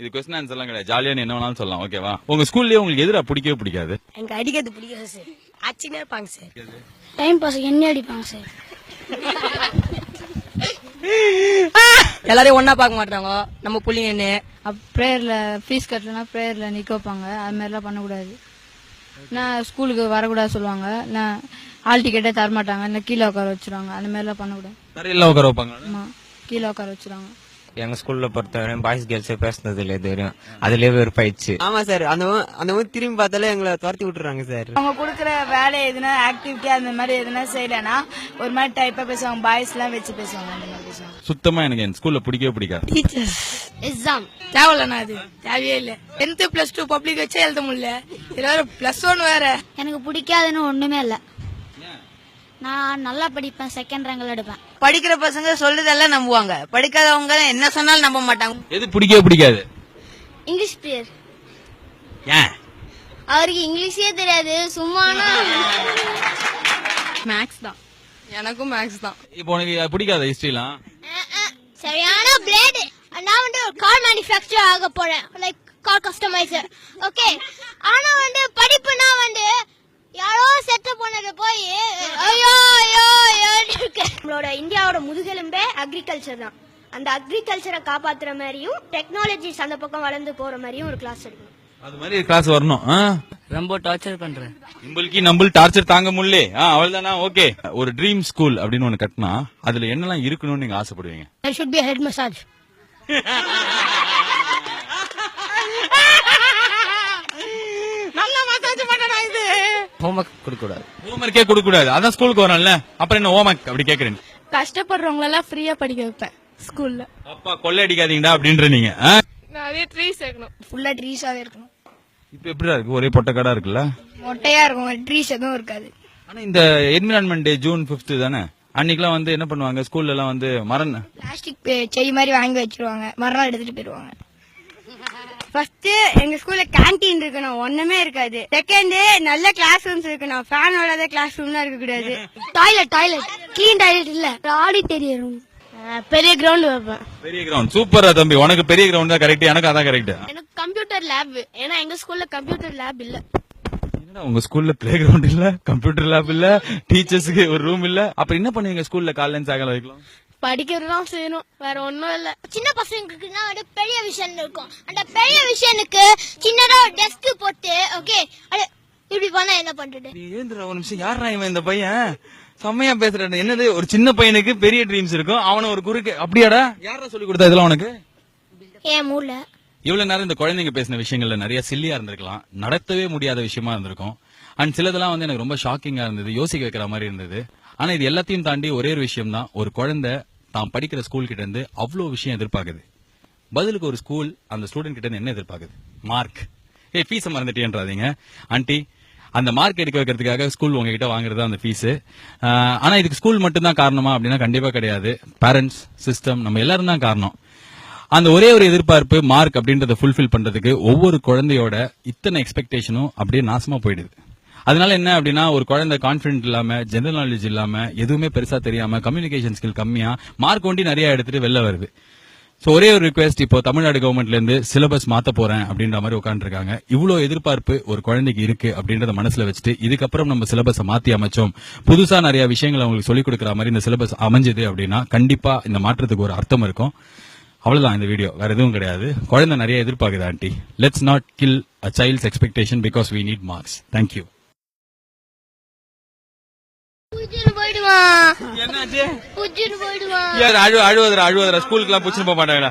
இது question answer எல்லாம் கிடையாது, ஜாலியா என்ன வேணாலும் சொல்லலாம். ஓகேவா? உங்க ஸ்கூல்லயே உங்களுக்கு எதிரா பிடிக்கவே பிடிக்காது? எனக்கு அடிக்கிறது பிடிக்காது சார். ஆச்சுன்னே இருப்பாங்க சார். டைம் பாஸ் என்ன அடிப்பாங்க சார். எல்லாரையும் ஒன்னா பார்க்க மாட்டாங்க நம்ம புள்ளிங்கன்னு. ப்ரேயர்ல ஃபீஸ் கட்டலன்னா ப்ரேயர்ல நிக்க வைப்பாங்க. அது மாதிரிலாம் பண்ணக்கூடாது. நான் ஸ்கூலுக்கு வரக்கூடாது சொல்லுவாங்க. நான் ஹால் டிக்கெட்டே தரமாட்டாங்க. என்ன கீழே உட்கார வச்சிருவாங்க. அந்த மாதிரிலாம் பண்ணக்கூடாது. தரையில உட்கார வைப்பாங்க. ஆமா, கீழே உட்கார வச்சிருவாங்க. எங்க ஸ்கூல்ல பொறுத்தவரை பாய்ஸ் கேர்ள்ஸ் பேசுனது இல்ல இது வரையும். அதுலயே வெறுப்பாயிடுச்சு. ஆமா சார், அந்த திரும்பி பார்த்தாலே எங்களை துரத்தி விட்டுறாங்க சார். அவங்க கொடுக்குற வேலை எதுனா ஆக்டிவிட்டி அந்த மாதிரி எதுனா செய்யலன்னா ஒரு மாதிரி டைப்பா பேசுவாங்க. பாய்ஸ் எல்லாம் வச்சு பேசுவாங்க. அந்த மாதிரி பேசுவாங்க. சுத்தமா எனக்கு என் ஸ்கூல்ல பிடிக்கவே பிடிக்காது. டீச்சர்ஸ் எக்ஸாம் தேவையில்லண்ணா, அது தேவையே இல்ல. 10th +2 பப்ளிக் வச்சே எழுத முடியல, இதுல +1 வேற. எனக்கு பிடிக்காதுன்னு ஒண்ணுமே இல்ல. நான் நல்லா படிப்பேன், செகண்ட் ரேங்க்ல எடுப்பேன். படிக்கிற பசங்க சொல்லுதெல்லாம் நம்புவாங்க, படிக்காதவங்க என்ன சொன்னாலும் நம்ப மாட்டாங்க. எது பிடிக்கவே பிடிக்காது? இங்கிலீஷ் பிரியர். ஏன்? அவருக்கு இங்கிலீஷே தெரியாது, சும்மானா. மேக்ஸ் தான். எனக்கும் மேக்ஸ் தான். இப்போ உனக்கு பிடிக்காத ஹிஸ்டரிலாம்? சரியான பிளேட். நான் வந்து ஒரு கார் மேனுஃபேக்சர் ஆக போறேன், லைக் கார் கஸ்டமைசர். ஓகே, ஆனா வந்து படிப்புனா வந்து யாரோ செத்து போனது போய் ஐயோ ஐயோ நம்மளோட இந்தியாவோட முதுகெலும்பே அக்ரிகல்ச்சர் தான். அந்த அக்ரிகல்ச்சரை காப்பாத்துற மாதிரியும் டெக்னாலஜிஸ் அந்த பக்கம் வளர்ந்து போற மாதிரியும் ஒரு கிளாஸ் எடுக்கணும். அது மாதிரி கிளாஸ் வரணும். ரொம்ப டார்ச்சர் பண்றேன். நம்ம டார்ச்சர் தாங்க முடியல. அவள்தானா? ஓகே. ஒரு ட்ரீம் ஸ்கூல் அப்படின்னு ஒண்ணு கட்டினா அதுல என்னெல்லாம் இருக்கணும்னு நீங்க ஆசைப்படுவீங்க? There should be a head massage. Homework கொடுக்க கூடாது. ஹோம்ஒர்க்கே கொடுக்க கூடாது. அதான் ஸ்கூலுக்கு வரணும்ல, அப்புறம் என்ன ஹோம்ஒர்க் அப்படி கேக்குறேன்? கஷ்டப்படுறவங்க எல்லாம் ஃப்ரீயா படிக்க வைப்பேன் ஸ்கூல்ல. அப்பா கொள்ளை அடிக்காதீங்கடா அப்படின்ற நீங்க. நிறைய ட்ரீஸ் வைக்கணும். ஃபுல்லா ட்ரீஸாவே இருக்கணும். இப்ப எப்படிடா இருக்கு? ஒரே பொட்டக்காடா இருக்குல்ல, மொட்டையா இருக்கும், ட்ரீஸ் எதுவும் இருக்காது. ஆனா இந்த என்விரான்மெண்ட் டே ஜூன் 5 தானே, அன்னைக்கெல்லாம் வந்து என்ன பண்ணுவாங்க ஸ்கூல்ல எல்லாம் வந்து மரம் பிளாஸ்டிக் செய் மாதிரி வாங்கி வச்சிருவாங்க, மரம் எடுத்துட்டு போயிருவாங்க. ஃபர்ஸ்ட் எங்க ஸ்கூல்ல கேண்டீன் இருக்கணும், ஒண்ணுமே இருக்காது. செகண்ட் நல்ல கிளாஸ் ரூம்ஸ் இருக்கணும், ஃபேன் ஓடாத கிளாஸ் ரூம்லாம் இருக்க கூடாது. டாய்லெட் கிளீன் டாய்லெட் இல்ல, ஆடிட்டோரியம் ரூம், பெரிய கிரவுண்ட் வைப்பேன். பெரிய கிரவுண்ட். சூப்பரா தம்பி, உனக்கு பெரிய கிரவுண்ட் தான் கரெக்ட், எனக்கு அதான் கரெக்ட். எனக்கு கம்ப்யூட்டர் லேப், ஏன்னா எங்க ஸ்கூல்ல கம்ப்யூட்டர் லேப் இல்ல. என்னடா உங்க ஸ்கூல்ல பிளே கிரவுண்ட் இல்ல, கம்ப்யூட்டர் லேப் இல்ல, டீச்சர்ஸ்க்கு ஒரு ரூம் இல்ல, அப்புறம் என்ன பண்ணுவீங்க ஸ்கூல்ல காலையில சாயங்காலம் வரைக்கும்? படிக்கிறதுதான் செய்யணும், வேற ஒண்ணும் இல்ல. சின்ன பசங்களுக்குன்னா வந்து பெரிய விஷயம் இருக்கும், அந்த பெரிய விஷயனுக்கு சின்னதா ஒரு டெஸ்க் போட்டு ஓகே இப்படி பண்ணா என்ன பண்றது? நீ ஏந்திர ஒரு நிமிஷம், யாரா இவன் இந்த பையன் செம்மையா பேசுறேன். என்னது ஒரு சின்ன பையனுக்கு பெரிய ட்ரீம்ஸ் இருக்கும், அவன ஒரு குறுக்கு அப்படியாடா? யாரா சொல்லி கொடுத்தா இதெல்லாம் உனக்கு? ஏன் மூளை. இவ்வளவு நேரம் இந்த குழந்தைங்க பேசின விஷயங்கள்ல நிறைய சில்லியா இருந்திருக்கலாம், நடத்தவே முடியாத விஷயமா இருந்திருக்கும். அண்ட் சிலதெல்லாம் வந்து எனக்கு ரொம்ப ஷாக்கிங்கா இருந்தது, யோசிக்க வைக்கிற மாதிரி இருந்தது. ஆனா இது எல்லாத்தையும் தாண்டி ஒரே ஒரு விஷயம் தான், ஒரு குழந்தை தான் படிக்கிற ஸ்கூல் கிட்ட இருந்து அவ்வளவு விஷயம் எதிர்பார்க்குது. பதிலுக்கு ஒரு ஸ்கூல் அந்த ஸ்டூடெண்ட் கிட்ட இருந்து என்ன எதிர்பார்க்குது? மார்க். ஃபீஸை மறந்துட்டேன்றாதீங்க ஆண்டி. அந்த மார்க் எடுக்க வைக்கிறதுக்காக ஸ்கூல் உங்ககிட்ட வாங்குறது அந்த ஃபீஸ். ஆனா இதுக்கு ஸ்கூல் மட்டும் தான் காரணமா அப்படின்னா கண்டிப்பா கிடையாது. பேரண்ட்ஸ், சிஸ்டம், நம்ம எல்லாரும் தான் காரணம். அந்த ஒரே ஒரு எதிர்பார்ப்பு மார்க் அப்படின்றத ஃபுல்ஃபில் பண்றதுக்கு ஒவ்வொரு குழந்தையோட இத்தனை எக்ஸ்பெக்டேஷனும் அப்படியே நாசமா போயிடுது. அதனால என்ன அப்படின்னா, ஒரு குழந்தை கான்பிடன்ட் இல்லாம, ஜெனரல் நாலேஜ் இல்லாம, எதுவுமே பெருசா தெரியாம, கம்யூனிகேஷன் ஸ்கில் கம்மியா, மார்க் ஒண்டி நிறைய எடுத்துட்டு வெளில வருது. சோ ஒரே ஒரு ரிக்வெஸ்ட், இப்போ தமிழ்நாடு கவர்மெண்ட்ல இருந்து சிலபஸ் மாத்த போறேன் அப்படின்ற மாதிரி உட்காந்துருக்காங்க. இவ்வளவு எதிர்பார்ப்பு ஒரு குழந்தைக்கு இருக்கு அப்படின்றத மனசுல வச்சுட்டு இதுக்கப்புறம் நம்ம சிலபஸை மாத்தி அமைச்சோம், புதுசா நிறைய விஷயங்களை அவங்களுக்கு சொல்லிக் கொடுக்குற மாதிரி இந்த சிலபஸ் அமைஞ்சது அப்படின்னா கண்டிப்பா இந்த மாற்றத்துக்கு ஒரு அர்த்தம் இருக்கும். அவ்வளவுதான் இந்த வீடியோ, வேற எதுவும் கிடையாது. குழந்தை நிறைய எதிர்பார்க்குது aunty. Let's not kill a child's expectation because we need marks. Thank you. போயிடுவான். என்னாச்சு? போயிடுவான். அழுவதுரா ஸ்கூலுக்குலாம் புடிச்சுட்டு போக மாட்டாங்கடா.